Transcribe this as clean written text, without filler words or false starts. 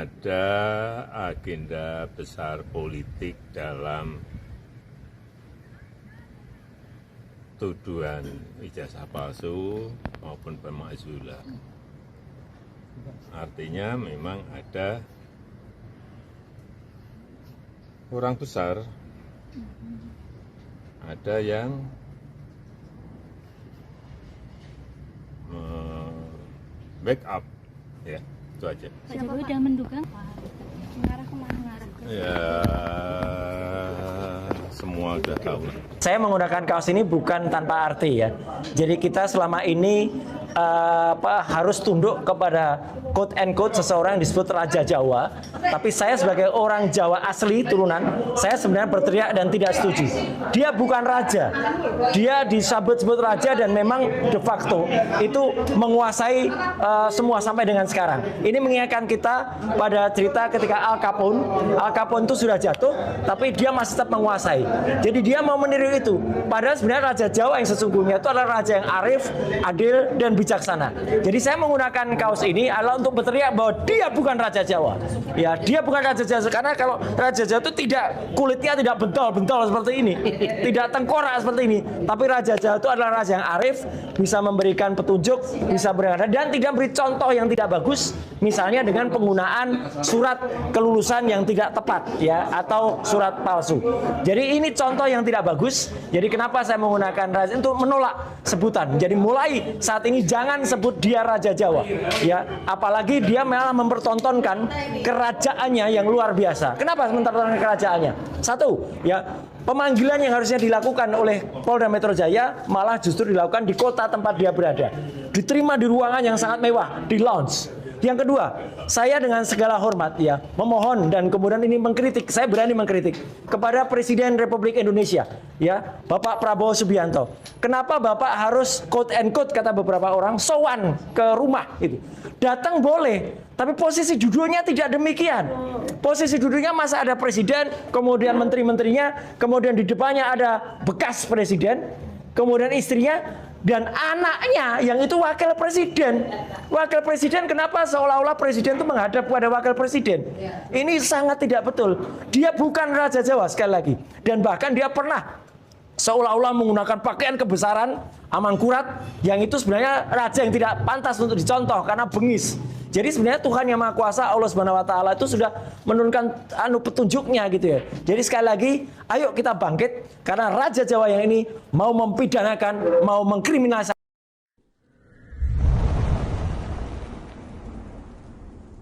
ada agenda besar politik dalam tuduhan ijazah palsu maupun pemakzulan. Artinya memang ada orang besar, ada yang backup, ya itu aja. Pak Jokowi sudah menduga mengarah kemana? Ya semua sudah tahu. Saya menggunakan kaos ini bukan tanpa arti ya. Jadi kita selama ini harus tunduk kepada quote and quote seseorang yang disebut Raja Jawa. Tapi saya sebagai orang Jawa asli turunan, saya sebenarnya berteriak dan tidak setuju. Dia bukan raja. Dia disebut-sebut raja dan memang de facto itu menguasai semua sampai dengan sekarang. Ini mengingatkan kita pada cerita ketika Al Capone. Al Capone itu sudah jatuh, tapi dia masih tetap menguasai. Jadi dia mau meniru itu. Padahal sebenarnya Raja Jawa yang sesungguhnya itu adalah raja yang arif, adil, dan bijaksana. Jadi saya menggunakan kaos ini adalah untuk berteriak bahwa dia bukan Raja Jawa. Ya, dia bukan Raja Jawa karena kalau Raja Jawa itu tidak kulitnya tidak bentol-bentol seperti ini, tidak tengkorak seperti ini. Tapi Raja Jawa itu adalah raja yang arif, bisa memberikan petunjuk, bisa berada dan tidak beri contoh yang tidak bagus, misalnya dengan penggunaan surat kelulusan yang tidak tepat ya atau surat palsu. Jadi ini contoh yang tidak bagus. Jadi kenapa saya menggunakan raja untuk menolak sebutan. Jadi mulai saat ini jangan sebut dia Raja Jawa ya, apalagi dia malah mempertontonkan kerajaannya yang luar biasa. Kenapa mempertontonkan kerajaannya? Satu, ya pemanggilan yang harusnya dilakukan oleh Polda Metro Jaya malah justru dilakukan di kota tempat dia berada. Diterima di ruangan yang sangat mewah, di lounge. Yang kedua, saya dengan segala hormat ya memohon dan kemudian ini mengkritik, saya berani mengkritik kepada Presiden Republik Indonesia ya, Bapak Prabowo Subianto. Kenapa Bapak harus quote and quote kata beberapa orang sowan ke rumah itu? Datang boleh, tapi posisi duduknya tidak demikian. Posisi duduknya masa ada presiden, kemudian menteri-menterinya, kemudian di depannya ada bekas presiden, kemudian istrinya dan anaknya yang itu wakil presiden. Wakil presiden kenapa seolah-olah presiden itu menghadap pada wakil presiden? Ini sangat tidak betul. Dia bukan Raja Jawa sekali lagi. Dan bahkan dia pernah seolah-olah menggunakan pakaian kebesaran Amangkurat yang itu sebenarnya raja yang tidak pantas untuk dicontoh karena bengis. Jadi sebenarnya Tuhan yang Maha Kuasa Allah Subhanahu wa taala itu sudah menurunkan petunjuknya gitu ya. Jadi sekali lagi ayo kita bangkit karena Raja Jawa yang ini mau mempidanakan, mau mengkriminalisasi